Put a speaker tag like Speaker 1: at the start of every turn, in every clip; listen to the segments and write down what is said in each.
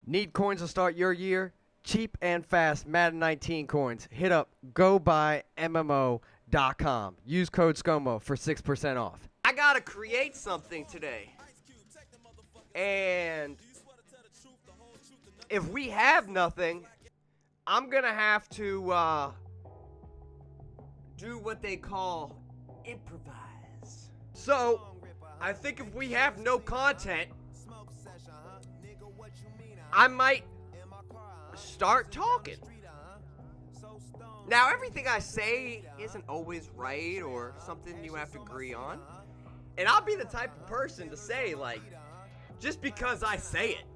Speaker 1: Need coins to start your year? Cheap and fast Madden 19 coins. Hit up gobuyMMO.com. Use code Scomo for 6% off. I gotta create something today. And if we have nothing, I'm gonna have to do what they call improvise. So, I think if we have no content, I might start talking. Now, everything I say isn't always right or something you have to agree on. And I'll be the type of person to say, like, just because I say it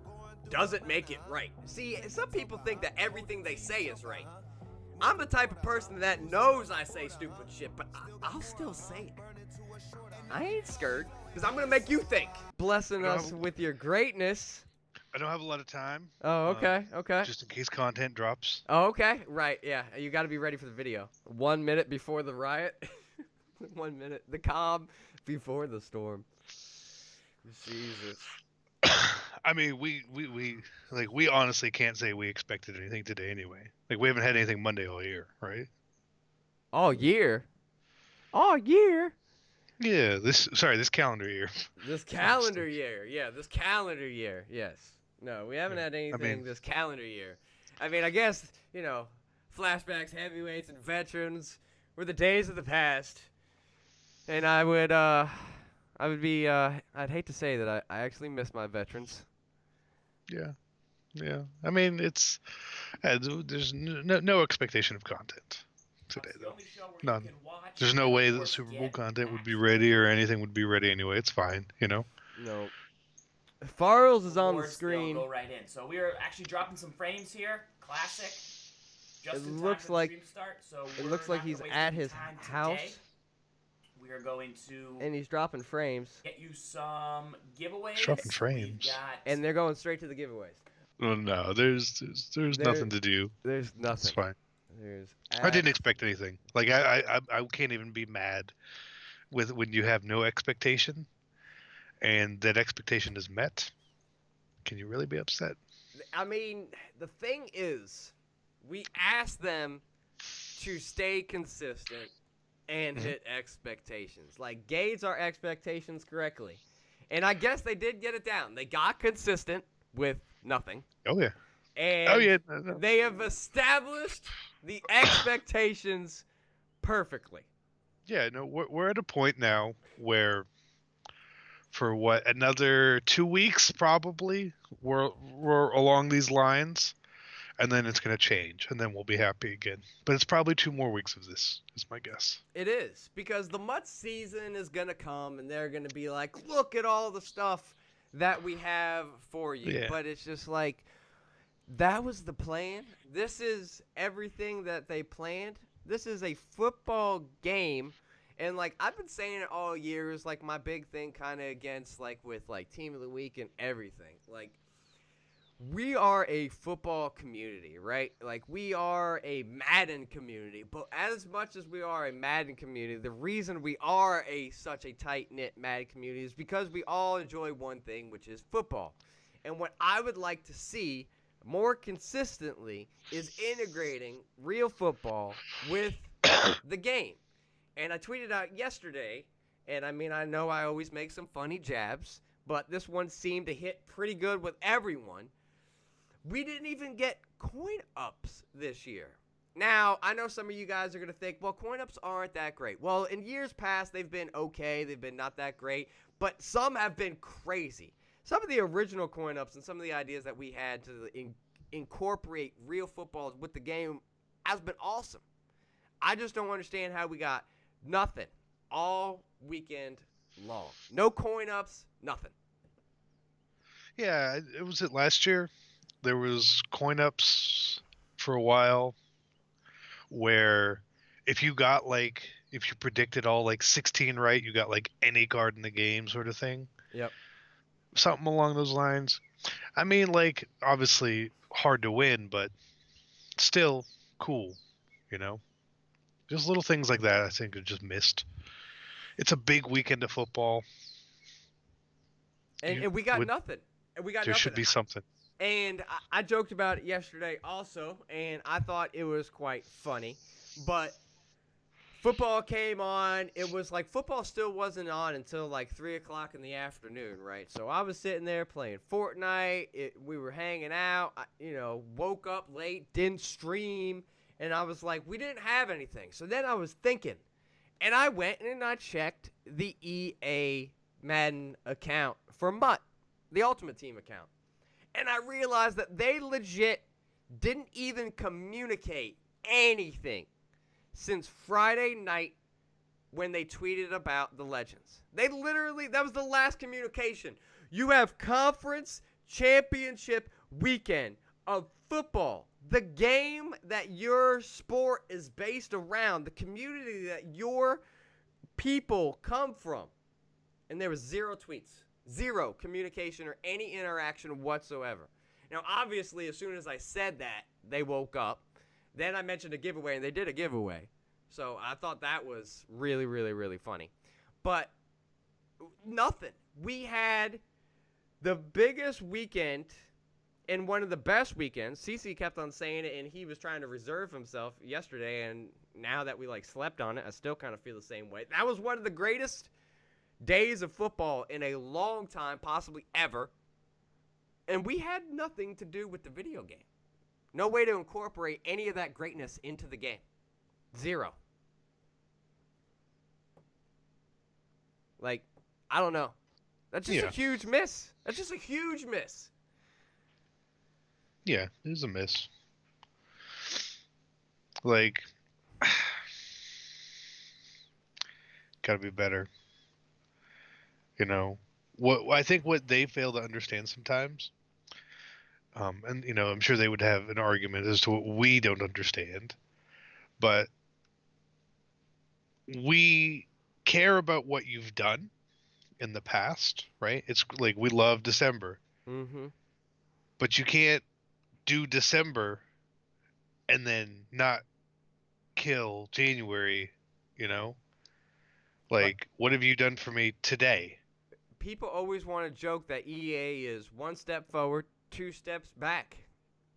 Speaker 1: doesn't make it right. See, some people think that everything they say is right. I'm the type of person that knows I say stupid shit, but I'll still say it. I ain't scared, because I'm going to make you think. Blessing us with your greatness.
Speaker 2: I don't have a lot of time.
Speaker 1: Oh, okay, okay.
Speaker 2: Just in case content drops.
Speaker 1: Oh, okay, right, yeah. You got to be ready for the video. 1 minute before the riot. 1 minute. The calm before the storm. Jesus.
Speaker 2: I mean, we honestly can't say we expected anything today anyway. Like, we haven't had anything Monday all year, right?
Speaker 1: All year? All year?
Speaker 2: Yeah, this calendar year.
Speaker 1: This calendar year, yeah, this calendar year, yes. No, we haven't had anything this calendar year. I mean, I guess, you know, flashbacks, heavyweights, and veterans were the days of the past. And I'd hate to say that I actually miss my veterans.
Speaker 2: Yeah. I mean, there's no expectation of content today, though. None. There's no way that the Super Bowl content would be ready or anything would be ready anyway. It's fine, you know?
Speaker 1: No. Farrell's is on the screen.
Speaker 3: Go right in. So we are actually dropping some frames here. Classic. Just in time
Speaker 1: looks
Speaker 3: for
Speaker 1: like
Speaker 3: the stream start, so
Speaker 1: it looks like he's at his house.
Speaker 3: Today. We are going to
Speaker 1: and he's dropping frames.
Speaker 3: Get you some giveaways.
Speaker 2: Dropping frames.
Speaker 1: And they're going straight to the giveaways.
Speaker 2: Well, no, there's nothing to do.
Speaker 1: There's nothing.
Speaker 2: It's fine.
Speaker 1: There's
Speaker 2: I didn't expect anything. Like I can't even be mad with when you have no expectation, and that expectation is met. Can you really be upset?
Speaker 1: I mean, the thing is, we asked them to stay consistent and hit expectations. Like, gauge our expectations correctly. And I guess they did get it down. They got consistent with nothing.
Speaker 2: Oh, yeah.
Speaker 1: And they have established the expectations perfectly.
Speaker 2: Yeah, no, we're at a point now where for another 2 weeks probably we're along these lines, and then it's going to change, and then we'll be happy again. But it's probably 2 more weeks of this, is my guess.
Speaker 1: It is, because the Mutt season is going to come, and they're going to be like, look at all the stuff that we have for you. Yeah. But it's just like, that was the plan. This is everything that they planned. This is a football game. And, like, I've been saying it all year. It's, like, my big thing kind of against, like, with, like, Team of the Week and everything. Like, we are a football community, right? Like, we are a Madden community. But as much as we are a Madden community, the reason we are such a tight-knit Madden community is because we all enjoy one thing, which is football. And what I would like to see more consistently is integrating real football with the game. And I tweeted out yesterday, and I mean, I know I always make some funny jabs, but this one seemed to hit pretty good with everyone. We didn't even get coin ups this year. Now, I know some of you guys are going to think, well, coin ups aren't that great. Well, in years past, they've been okay. They've been not that great, but some have been crazy. Some of the original coin ups and some of the ideas that we had to incorporate real football with the game has been awesome. I just don't understand how we got nothing all weekend long. No coin ups, nothing.
Speaker 2: Yeah, it was it last year. There was coin ups for a while where if you predicted all like 16 right, you got like any card in the game sort of thing.
Speaker 1: Yep.
Speaker 2: Something along those lines. I mean, like, obviously hard to win, but still cool, you know? Just little things like that I think are just missed. It's a big weekend of football.
Speaker 1: And we got nothing. And we got
Speaker 2: there
Speaker 1: nothing.
Speaker 2: Should be something.
Speaker 1: And I joked about it yesterday also, and I thought it was quite funny. But football came on. It was like football still wasn't on until like 3 o'clock in the afternoon, right? So I was sitting there playing Fortnite. We were hanging out. Woke up late, didn't stream. And I was like, we didn't have anything. So then I was thinking. And I went and I checked the EA Madden account for MUT, the Ultimate Team account. And I realized that they legit didn't even communicate anything since Friday night when they tweeted about the Legends. They literally, that was the last communication. You have conference championship weekend of football, the game that your sport is based around, the community that your people come from. And there was 0 tweets. 0 communication or any interaction whatsoever. Now, obviously, as soon as I said that, they woke up. Then I mentioned a giveaway, and they did a giveaway. So I thought that was really, really, really funny. But nothing. We had the biggest weekend and one of the best weekends. CeCe kept on saying it, and he was trying to reserve himself yesterday. And now that we, slept on it, I still kind of feel the same way. That was one of the greatest days of football in a long time, possibly ever. And we had nothing to do with the video game. No way to incorporate any of that greatness into the game. 0. I don't know. That's just a huge miss. That's just a huge miss.
Speaker 2: Yeah, it was a miss. Gotta be better. I think what they fail to understand sometimes, and I'm sure they would have an argument as to what we don't understand, but we care about what you've done in the past, right? It's like we love December, but you can't do December and then not kill January. What have you done for me today?
Speaker 1: People always want to joke that EA is 1 step forward, 2 steps back.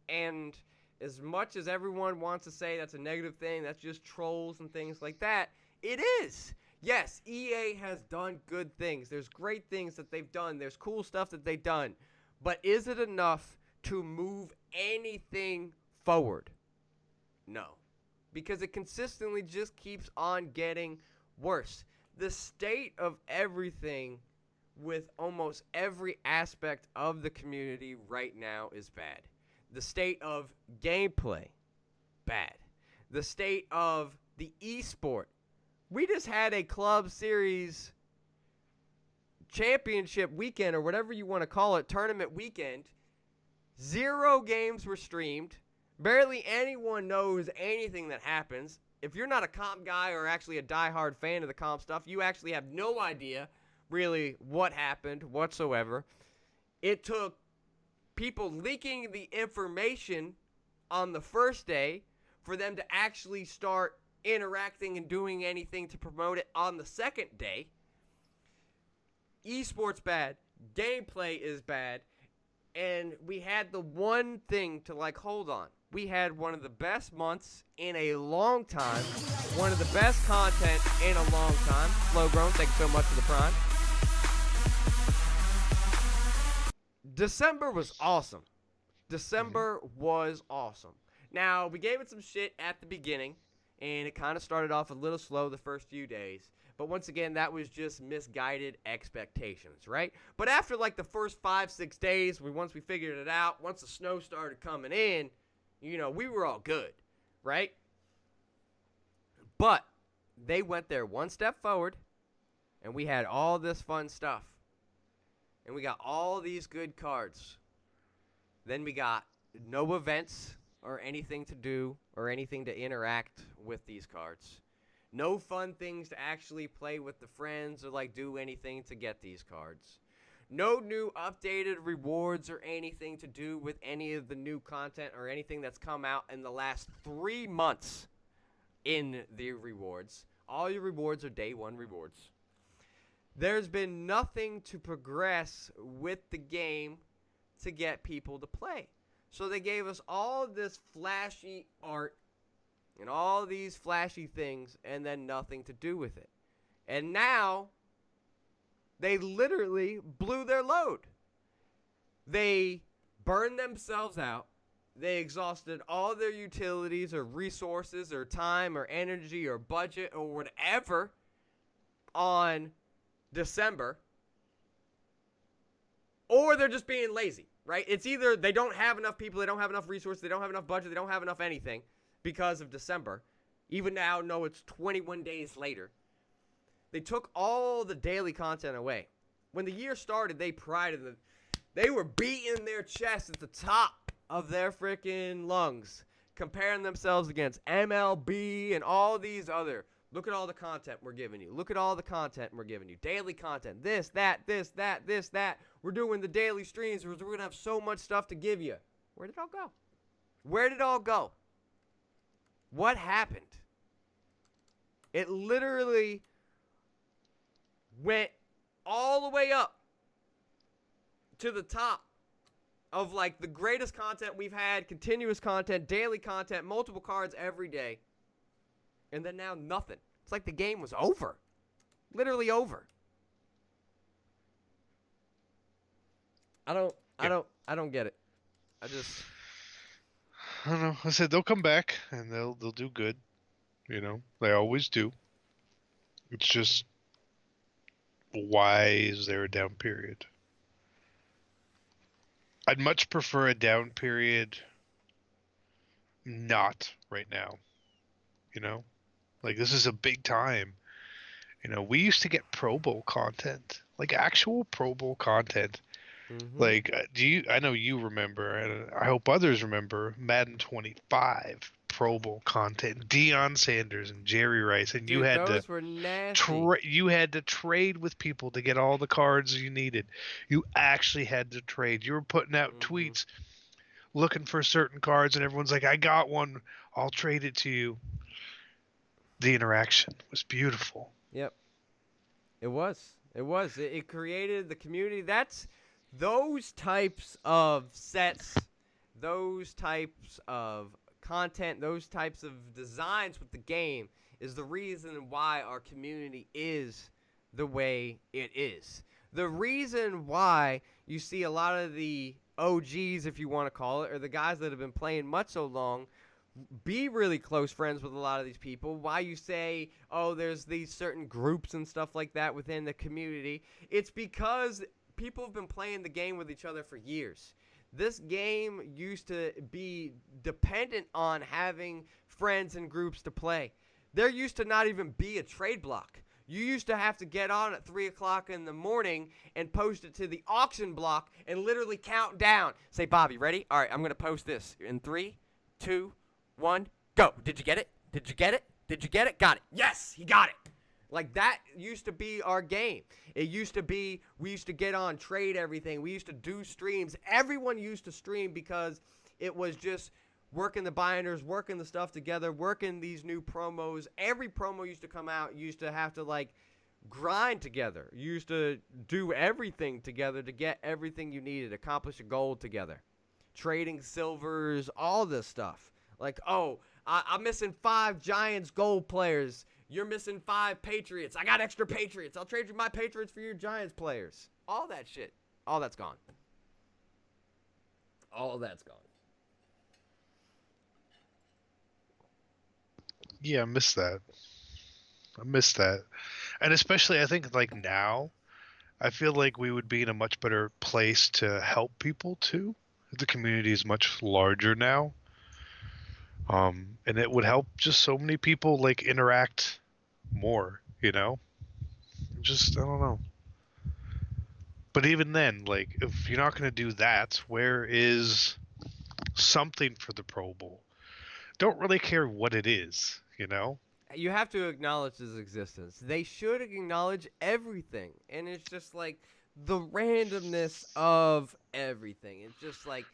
Speaker 1: And as much as everyone wants to say that's a negative thing, that's just trolls and things like that, it is. Yes, EA has done good things. There's great things that they've done. There's cool stuff that they've done. But is it enough to move anything forward? No. Because it consistently just keeps on getting worse. The state of everything with almost every aspect of the community right now is bad. The state of gameplay, bad. The state of the esport. We just had a club series championship weekend, or whatever you want to call it, tournament weekend. 0 games were streamed. Barely anyone knows anything that happens. If you're not a comp guy or actually a diehard fan of the comp stuff, you actually have no idea really what happened whatsoever. It took people leaking the information on the first day for them to actually start interacting and doing anything to promote it on the second day. Esports bad, gameplay is bad, and we had the one thing to hold on. We had one of the best months in a long time, one of the best content in a long time. Slow Grown, thank you so much for the prime. December was awesome. December was awesome. Now, we gave it some shit at the beginning, and it kind of started off a little slow the first few days. But once again, that was just misguided expectations, right? But after the first 5-6 days, once we figured it out, once the snow started coming in, we were all good, right? But they went there 1 step forward, and we had all this fun stuff. And we got all these good cards. Then we got no events or anything to do or anything to interact with these cards. No fun things to actually play with the friends or do anything to get these cards. No new updated rewards or anything to do with any of the new content or anything that's come out in the last 3 months in the rewards. All your rewards are day 1 rewards. There's been nothing to progress with the game to get people to play. So they gave us all this flashy art and all these flashy things and then nothing to do with it. And now they literally blew their load. They burned themselves out. They exhausted all their utilities or resources or time or energy or budget or whatever on December. Or they're just being lazy, right? It's either they don't have enough people, they don't have enough resources, they don't have enough budget, they don't have enough anything because of December. Even now, no, it's 21 days later. They took all the daily content away. When the year started, they were beating their chest at the top of their freaking lungs, comparing themselves against MLB and all these other. Look at all the content we're giving you. Look at all the content we're giving you. Daily content. This, that. We're doing the daily streams. We're going to have so much stuff to give you. Where did it all go? Where did it all go? What happened? It literally went all the way up to the top of like the greatest content we've had, continuous content, daily content, multiple cards every day. And then now nothing. It's like the game was over. Literally over. I don't get it. I
Speaker 2: don't know. I said they'll come back and they'll do good. You know, they always do. It's just, why is there a down period? I'd much prefer a down period not right now. You know? Like, this is a big time. You know, we used to get Pro Bowl content. Like, actual Pro Bowl content. Mm-hmm. Like, I know you remember, and I hope others remember, Madden 25 Pro Bowl content. Deion Sanders and Jerry Rice, and
Speaker 1: dude, those were nasty.
Speaker 2: You had to trade with people to get all the cards you needed. You actually had to trade. You were putting out tweets looking for certain cards, and everyone's like, I got one. I'll trade it to you. The interaction was beautiful.
Speaker 1: Yep. It was. It created the community. That's those types of sets, those types of content, those types of designs with the game is the reason why our community is the way it is. The reason why you see a lot of the OGs, if you want to call it, or the guys that have been playing much so long, be really close friends with a lot of these people. Why you say, oh, there's these certain groups and stuff like that within the community. It's because people have been playing the game with each other for years. This game used to be dependent on having friends and groups to play. There used to not even be a trade block. You used to have to get on at 3 o'clock in the morning and post it to the auction block and literally count down. Say, Bobby, ready? All right, I'm going to post this in 3, 2, 1, go. Did you get it? Did you get it? Did you get it? Got it. Yes, he got it. Like, that used to be our game. It used to be, we used to get on, trade everything. We used to do streams. Everyone used to stream because it was just working the binders, working the stuff together, working these new promos. Every promo used to come out. You used to have to, like, grind together. You used to do everything together to get everything you needed, accomplish a goal together. Trading silvers, all this stuff. Like, oh, I'm missing 5 Giants gold players. You're missing 5 Patriots. I got extra Patriots. I'll trade you my Patriots for your Giants players. All that shit. All that's gone. All that's gone.
Speaker 2: Yeah, I miss that. And especially, I think, like, now, I feel like we would be in a much better place to help people, too. The community is much larger now. And it would help just so many people, like, interact more, you know? Just, I don't know. But even then, like, if you're not going to do that, where is something for the Pro Bowl? Don't really care what it is, you know?
Speaker 1: You have to acknowledge its existence. They should acknowledge everything. And it's just like the randomness of everything. It's just like,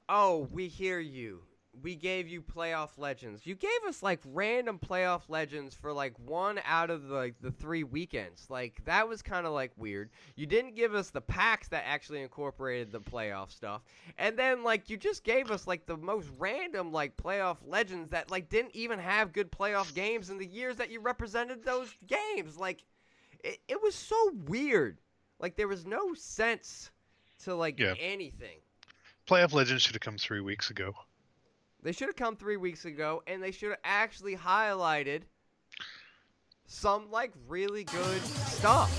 Speaker 1: oh, we hear you. we gave you playoff legends. You gave us like random playoff legends for like 1 out of the 3 weekends. Like that was kind of like weird. You didn't give us the packs that actually incorporated the playoff stuff. And then like you just gave us like the most random like playoff legends that like didn't even have good playoff games in the years that you represented those games. Like it was so weird. Like there was no sense to like anything.
Speaker 2: Playoff legends should have come 3 weeks ago.
Speaker 1: They should have come 3 weeks ago, and they should have actually highlighted some, like, really good stuff.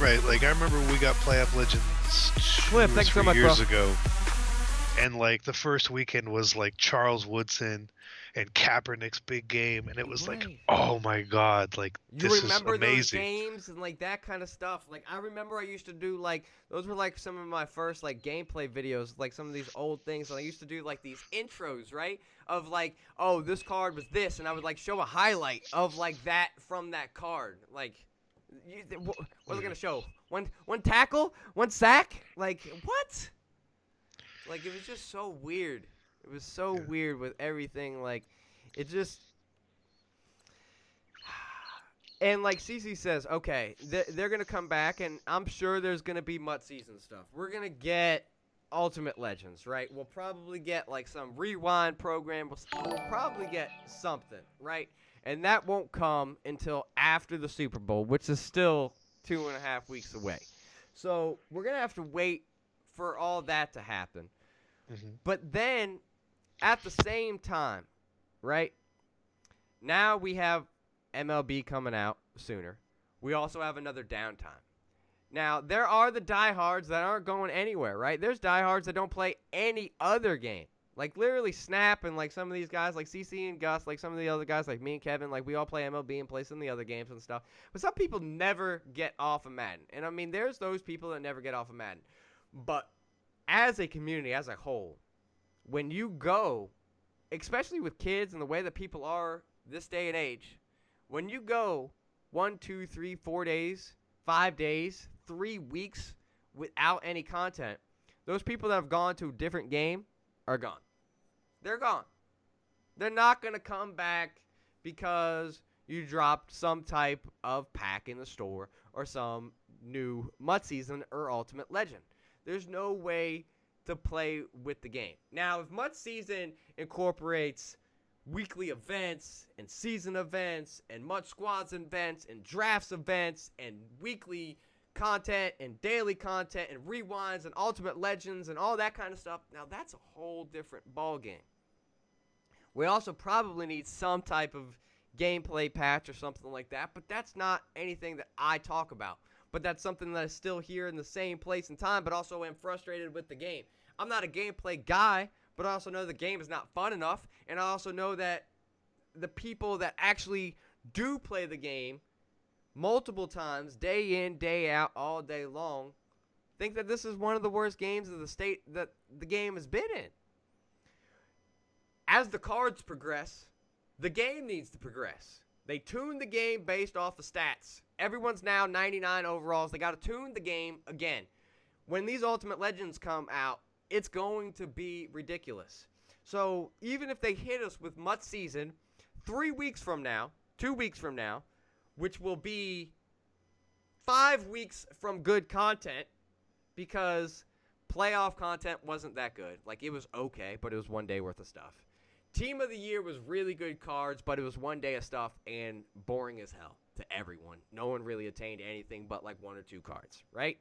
Speaker 2: Right, like, I remember we got Playoff Legends 3 years ago, and, like, the first weekend was, like, Charles Woodson and Kaepernick's big game, and it was like, oh my god, like, this is amazing.
Speaker 1: You remember those games and, like, that kind of stuff? Like, I remember I used to do, like, those were, like, some of my first, like, gameplay videos, like, some of these old things, and I used to do, like, these intros, right, of, like, oh, this card was this, and I would, like, show a highlight of, like, that from that card, like, what was it going to show? One tackle? 1 sack? Like, what? Like, it was just so weird. It was so weird with everything, like, it just, and like CC says, okay, they're going to come back, and I'm sure there's going to be MUT season stuff. We're going to get Ultimate Legends, right? We'll probably get, like, some rewind program. We'll probably get something, right? And that won't come until after the Super Bowl, which is still 2.5 weeks away. So we're going to have to wait for all that to happen. Mm-hmm. But then, at the same time, right, now we have MLB coming out sooner. We also have another downtime. Now, there are the diehards that aren't going anywhere, right? There's diehards that don't play any other game. Like, literally Snap and, like, some of these guys, like CC and Gus, like some of the other guys, like me and Kevin, like, we all play MLB and play some of the other games and stuff. But some people never get off of Madden. And, I mean, there's those people that never get off of Madden. But as a community, as a whole, when you go, especially with kids and the way that people are this day and age, when you go 1, 2, 3, 4 days, 5 days, 3 weeks without any content, those people that have gone to a different game are gone. They're gone. They're not going to come back because you dropped some type of pack in the store or some new MUT season or Ultimate Legend. There's no way to play with the game. Now, if MUT season incorporates weekly events and season events and MUT squads events and drafts events and weekly content and daily content and rewinds and Ultimate Legends and all that kind of stuff, now that's a whole different ball game. We also probably need some type of gameplay patch or something like that, but that's not anything that I talk about. But that's something that is still here in the same place and time, but also am frustrated with the game. I'm not a gameplay guy, but I also know the game is not fun enough, and I also know that the people that actually do play the game multiple times, day in, day out, all day long, think that this is one of the worst games of the state that the game has been in. As the cards progress, the game needs to progress. They tune the game based off the stats. Everyone's now 99 overalls. They got to tune the game again. When these Ultimate Legends come out, it's going to be ridiculous. So even if they hit us with MUT season 3 weeks from now, 2 weeks from now, which will be 5 weeks from good content, because playoff content wasn't that good. Like, it was okay, but it was 1 day worth of stuff. Team of the Year was really good cards, but it was 1 day of stuff and boring as hell to everyone. No one really attained anything but like 1 or 2 cards, right?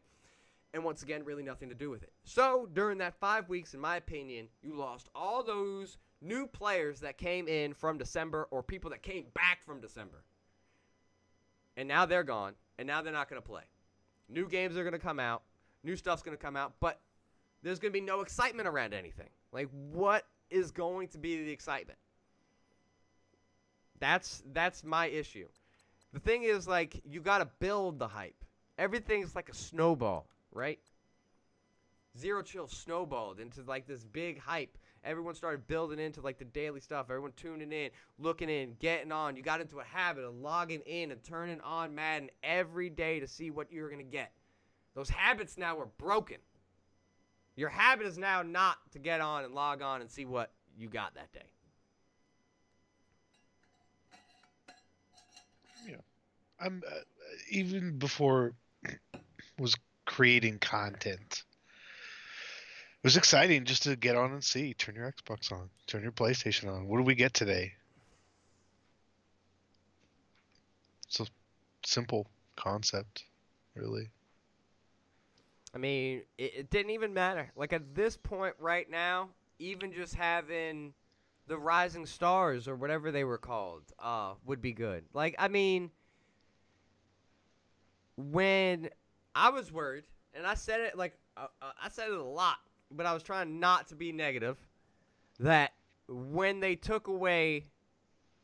Speaker 1: And once again, really nothing to do with it. So during that 5 weeks, in my opinion, you lost all those new players that came in from December or people that came back from December. And now they're gone, and now they're not going to play. New games are going to come out. New stuff's going to come out, but there's going to be no excitement around anything. Like, what is going to be the excitement? That's my issue. The thing is, like, you got to build the hype. Everything's like a snowball, right? Zero Chill snowballed into, like, this big hype. Everyone started building into, like, the daily stuff. Everyone tuning in, looking in, getting on. You got into a habit of logging in and turning on Madden every day to see what you're going to get. Those habits now are broken. Your habit is now not to get on and log on and see what you got that day.
Speaker 2: Yeah. I'm even before was creating content. It was exciting just to get on and see. Turn your Xbox on. Turn your PlayStation on. What do we get today? It's a simple concept, really.
Speaker 1: I mean, it didn't even matter. Like, at this point right now, even just having the Rising Stars or whatever they were called would be good. Like, I mean, when I was worried, and I said it, like, I said it a lot, but I was trying not to be negative, that when they took away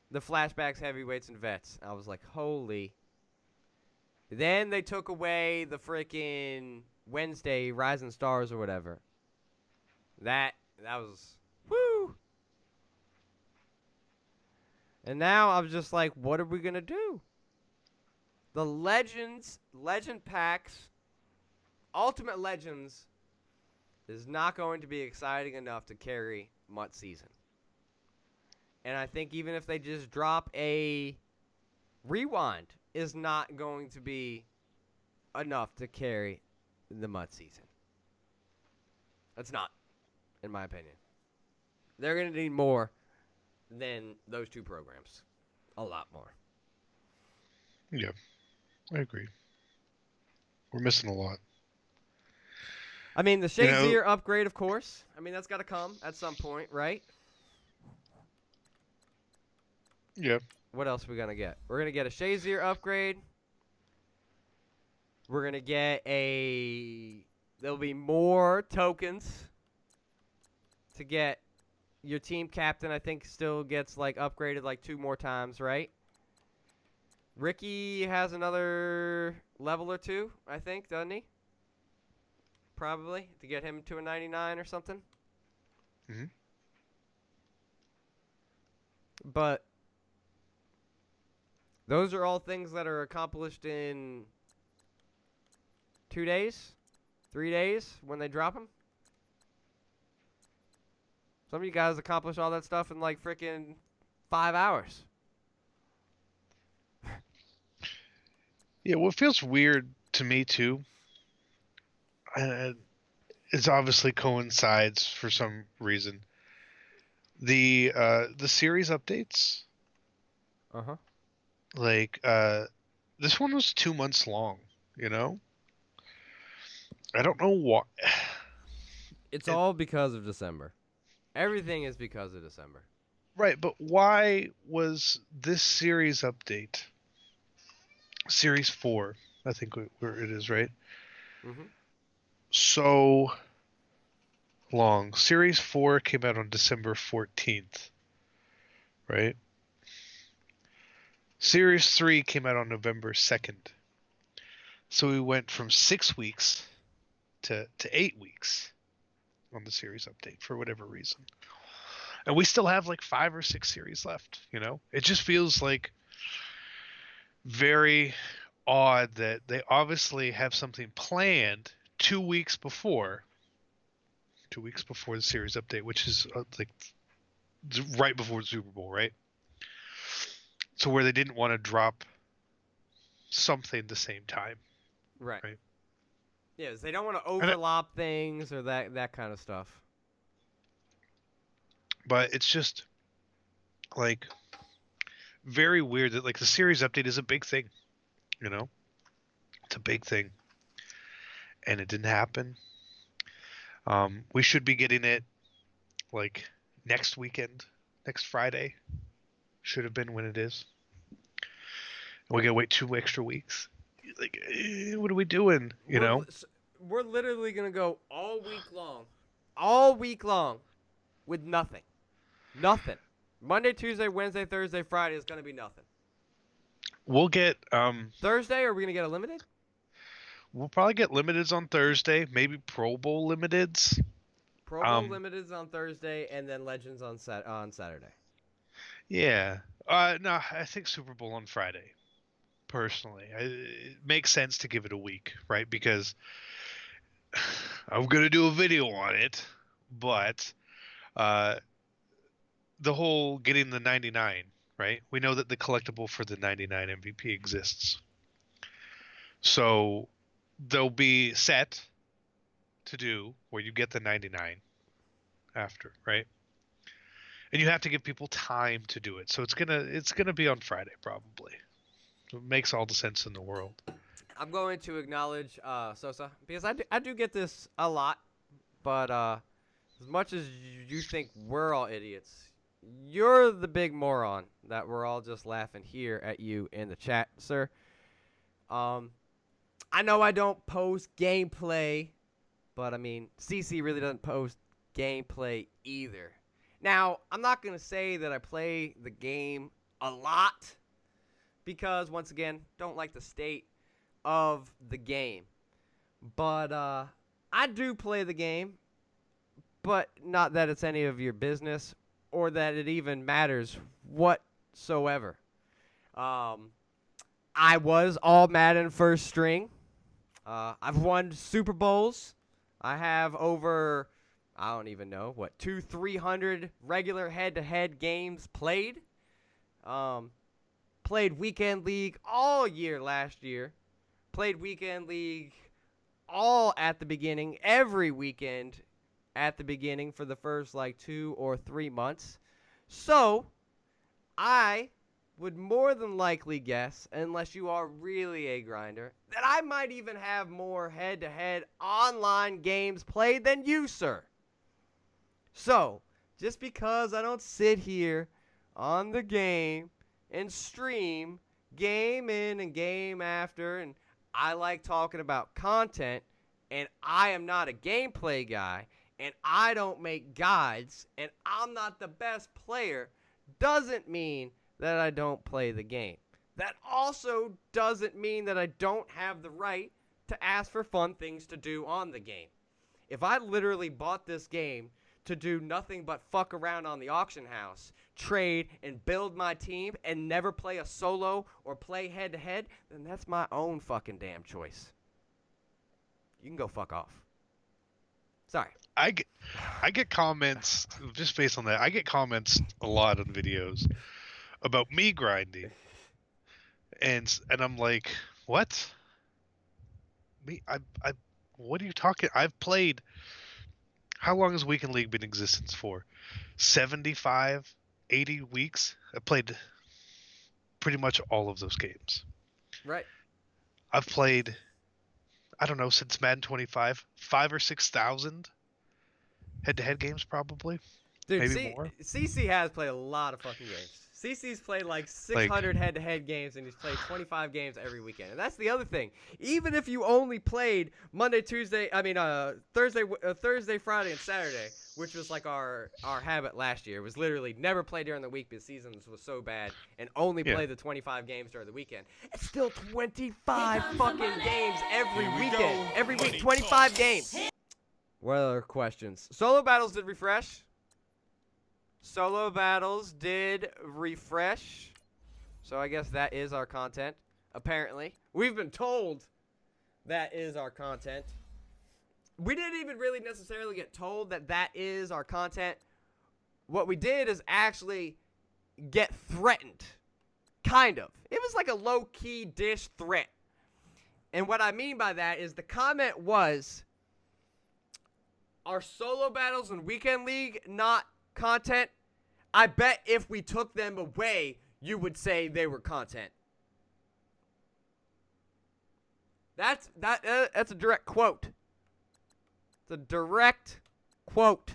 Speaker 1: the flashbacks, heavyweights, and vets, I was like, holy. Then they took away the freaking Wednesday Rising Stars or whatever. That was, woo. And now I'm just like, what are we going to do? The Legend Packs, Ultimate Legends, is not going to be exciting enough to carry MUT season. And I think even if they just drop a rewind, is not going to be enough to carry the MUT season. It's not, in my opinion. They're going to need more than those two programs. A lot more.
Speaker 2: Yeah, I agree. We're missing a lot.
Speaker 1: I mean, the Shazier upgrade, of course. I mean, that's got to come at some point, right?
Speaker 2: Yeah.
Speaker 1: What else are we going to get? We're going to get a Shazier upgrade. We're going to get there'll be more tokens to get your team captain. I think still gets, like, upgraded, like, 2 more times, right? Ricky has another level or 2, I think, doesn't he? Probably, to get him to a 99 or something.
Speaker 2: Mm-hmm.
Speaker 1: But those are all things that are accomplished in 2 days, 3 days when they drop them. Some of you guys accomplish all that stuff in like freaking 5 hours.
Speaker 2: Yeah, what feels weird to me too, it obviously coincides for some reason. The series updates, like this one was 2 months long. You know, I don't know why.
Speaker 1: It's all because of December. Everything is because of December.
Speaker 2: Right, but why was this series update, Series 4, I think where it is, right?
Speaker 1: Mm-hmm.
Speaker 2: So long. Series 4 came out on December 14th, right? Series 3 came out on November 2nd. So we went from 6 weeks to 8 weeks on the series update for whatever reason. And we still have like 5 or 6 series left, you know? It just feels like very odd that they obviously have something planned 2 weeks before. 2 weeks before the series update, which is like right before the Super Bowl, right? So where they didn't want to drop something the same time.
Speaker 1: Right.
Speaker 2: Right.
Speaker 1: Yes, they don't want to overlap things or that kind of stuff.
Speaker 2: But it's just like very weird that like the series update is a big thing, you know? It's a big thing. And it didn't happen. We should be getting it like next weekend, next Friday. Should have been when it is. And we gotta wait 2 extra weeks. Like, what are we doing? You know?
Speaker 1: We're literally gonna go all week long, with nothing. Nothing. Monday, Tuesday, Wednesday, Thursday, Friday is gonna be nothing.
Speaker 2: We'll get
Speaker 1: Thursday. Are we gonna get a limited?
Speaker 2: We'll probably get limiteds on Thursday, maybe Pro Bowl limiteds.
Speaker 1: Pro Bowl limiteds on Thursday, and then Legends on Saturday.
Speaker 2: Yeah. No, I think Super Bowl on Friday. Personally, it makes sense to give it a week, right? Because I'm gonna do a video on it, but uh, the whole getting the 99, right? We know that the collectible for the 99 MVP exists, so they'll be set to do where you get the 99 after, right? And you have to give people time to do it, so it's gonna be on Friday probably. It makes all the sense in the world.
Speaker 1: I'm going to acknowledge Sosa because I do get this a lot, but as much as you think we're all idiots, you're the big moron that we're all just laughing here at you in the chat, sir. I know I don't post gameplay, but I mean CC really doesn't post gameplay either. Now, I'm not going to say that I play the game a lot because, once again, don't like the state of the game. But I do play the game, but not that it's any of your business or that it even matters whatsoever. I was all Madden first string. I've won Super Bowls. I have over, I don't even know, 300 regular head-to-head games played. Played Weekend League all year last year. Played Weekend League all at the beginning, every weekend at the beginning for the first 2 or 3 months. So, I would more than likely guess, unless you are really a grinder, that I might even have more head-to-head online games played than you, sir. So, just because I don't sit here on the game and stream game in and game after, and I like talking about content, and I am not a gameplay guy, and I don't make guides, and I'm not the best player, doesn't mean that I don't play the game. That also doesn't mean that I don't have the right to ask for fun things to do on the game. If I literally bought this game to do nothing but fuck around on the auction house, trade, and build my team, and never play a solo or play head-to-head, then that's my own fucking damn choice. You can go fuck off. Sorry.
Speaker 2: I get comments just based on that. I get comments a lot on videos about me grinding, and I'm like, what? Me? I what are you talking? I've played. How long has Weekend League been in existence for? 75, 80 weeks. I played pretty much all of those games.
Speaker 1: Right.
Speaker 2: I've played, I don't know, since Madden 25, 5,000 or 6,000 head-to-head games probably.
Speaker 1: Dude,
Speaker 2: maybe more.
Speaker 1: CC has played a lot of fucking games. CC's played 600 head-to-head games, and he's played 25 games every weekend. And that's the other thing. Even if you only played Thursday, Friday, and Saturday, which was our habit last year, was literally never play during the week because seasons was so bad, and only play the 25 games during the weekend. It's still 25 fucking games every weekend. Every week, 25 games. What other questions? Solo battles did refresh. Solo battles did refresh. So I guess that is our content, apparently. We've been told that is our content. We didn't even really necessarily get told that that is our content. What we did is actually get threatened. Kind of. It was like a low-key dish threat. And what I mean by that is the comment was, are solo battles in Weekend League not content? I bet if we took them away, you would say they were content. That's a direct quote. It's a direct quote.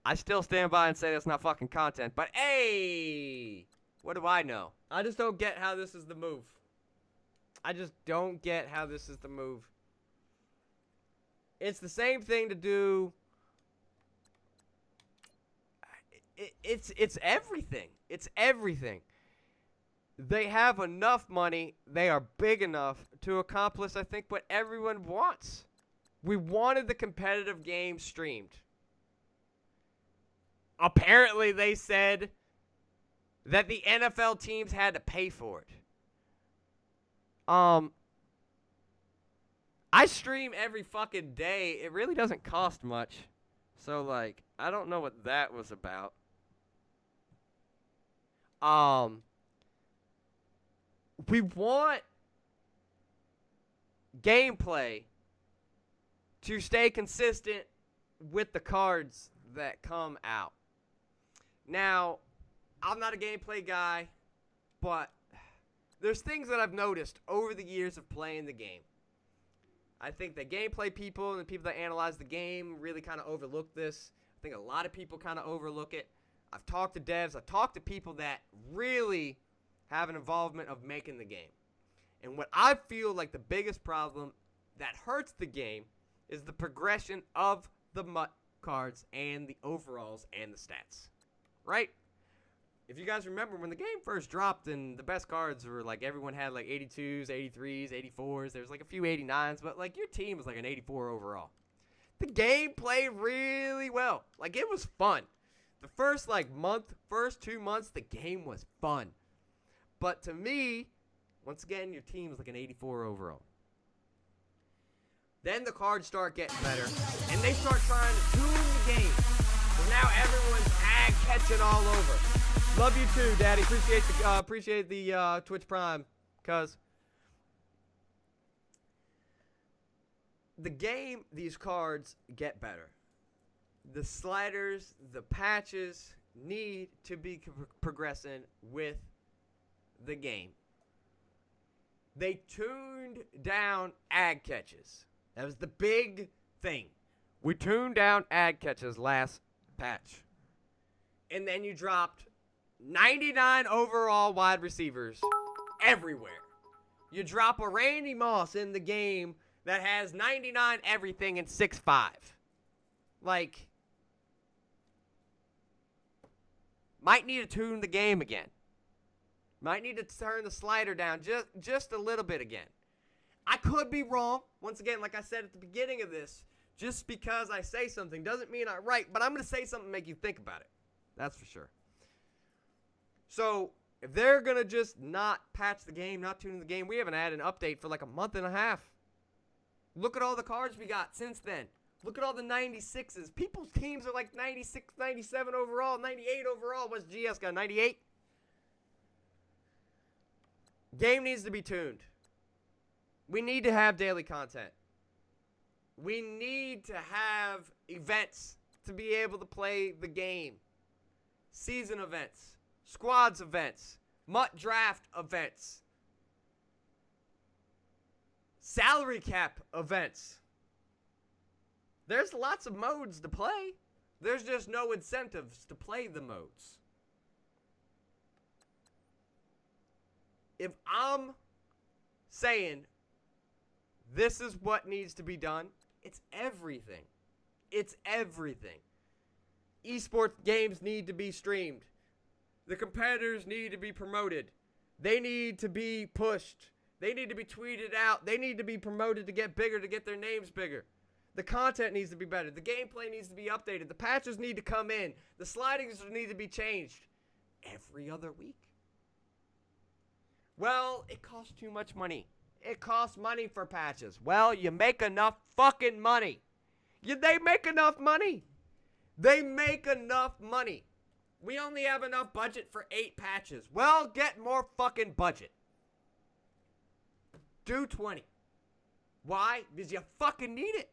Speaker 1: I still stand by and say that's not fucking content, but hey, what do I know? I just don't get how this is the move. I just don't get how this is the move. It's the same thing to do. It's everything. It's everything. They have enough money. They are big enough to accomplish, I think, what everyone wants. We wanted the competitive game streamed. Apparently, they said that the NFL teams had to pay for it. I stream every fucking day. It really doesn't cost much. So, like, I don't know what that was about. We want gameplay to stay consistent with the cards that come out. Now, I'm not a gameplay guy, but there's things that I've noticed over the years of playing the game. I think that gameplay people and the people that analyze the game really kind of overlook this. I think a lot of people kind of overlook it. I've talked to devs. I've talked to people that really have an involvement of making the game. And what I feel like the biggest problem that hurts the game is the progression of the MUT cards and the overalls and the stats. Right? If you guys remember when the game first dropped and the best cards were like everyone had like 82s, 83s, 84s. There's like a few 89s, but like your team was like an 84 overall. The game played really well. Like it was fun. The first first 2 months, the game was fun. But to me, once again, your team is like an 84 overall. Then the cards start getting better, and they start trying to tune the game. So now everyone's ag catching all over. Love you too, Daddy. Appreciate the Twitch Prime, cuz the game, these cards get better. The sliders, the patches need to be progressing with the game. They tuned down ag catches. That was the big thing. We tuned down ag catches last patch. And then you dropped 99 overall wide receivers everywhere. You drop a Randy Moss in the game that has 99 everything and 6'5". Like, might need to tune the game again. Might need to turn the slider down just a little bit again. I could be wrong. Once again, like I said at the beginning of this, just because I say something doesn't mean I'm right, but I'm going to say something to make you think about it. That's for sure. So, if they're going to just not patch the game, not tune the game, we haven't had an update for like a month and a half. Look at all the cards we got since then. Look at all the 96s. People's teams are like 96, 97 overall, 98 overall. What's GS got, 98? Game needs to be tuned. We need to have daily content. We need to have events to be able to play the game. Season events, squads events, MUT draft events, salary cap events. There's lots of modes to play. There's just no incentives to play the modes. If I'm saying this is what needs to be done, it's everything. It's everything. Esports games need to be streamed. The competitors need to be promoted. They need to be pushed. They need to be tweeted out. They need to be promoted to get bigger, to get their names bigger. The content needs to be better. The gameplay needs to be updated. The patches need to come in. The slidings need to be changed every other week. Well, it costs too much money. It costs money for patches. Well, you make enough fucking money. They make enough money. They make enough money. We only have enough budget for 8 patches. Well, get more fucking budget. Do 20. Why? Because you fucking need it.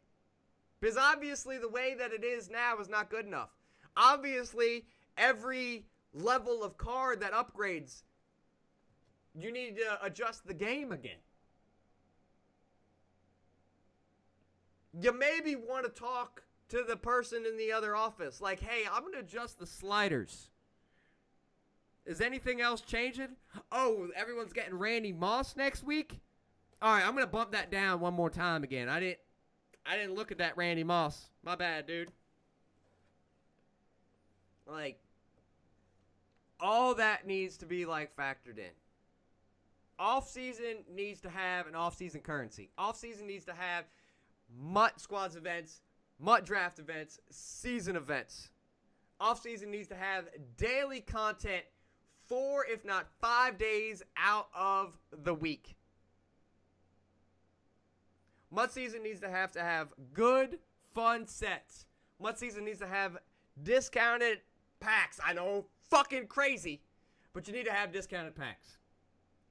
Speaker 1: Because obviously the way that it is now is not good enough. Obviously, every level of card that upgrades, you need to adjust the game again. You maybe want to talk to the person in the other office. Like, hey, I'm going to adjust the sliders. Is anything else changing? Oh, everyone's getting Randy Moss next week? All right, I'm going to bump that down one more time again. I didn't look at that Randy Moss. My bad, dude. Like, all that needs to be, like, factored in. Off-season needs to have an off-season currency. Off-season needs to have MUT squads events, MUT draft events, season events. Off-season needs to have daily content 4, if not 5 days out of the week. Mud season needs to have good, fun sets. Mud season needs to have discounted packs. I know, fucking crazy, but you need to have discounted packs.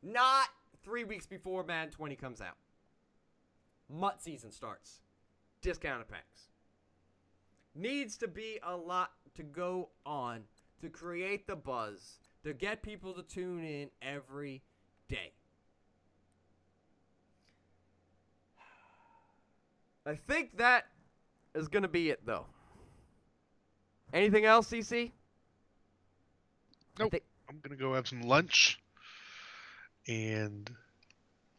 Speaker 1: Not 3 weeks before Madden 20 comes out. Mud season starts. Discounted packs. Needs to be a lot to go on to create the buzz, to get people to tune in every day. I think that is going to be it, though. Anything else, CC?
Speaker 2: Nope. I'm going to go have some lunch and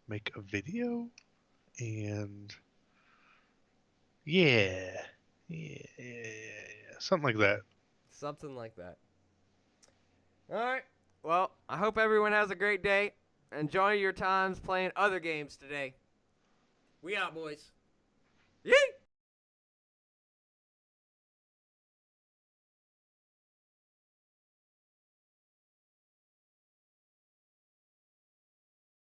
Speaker 2: make a video and yeah, something like that.
Speaker 1: Something like that. All right. Well, I hope everyone has a great day. Enjoy your times playing other games today. We out, boys. Yee!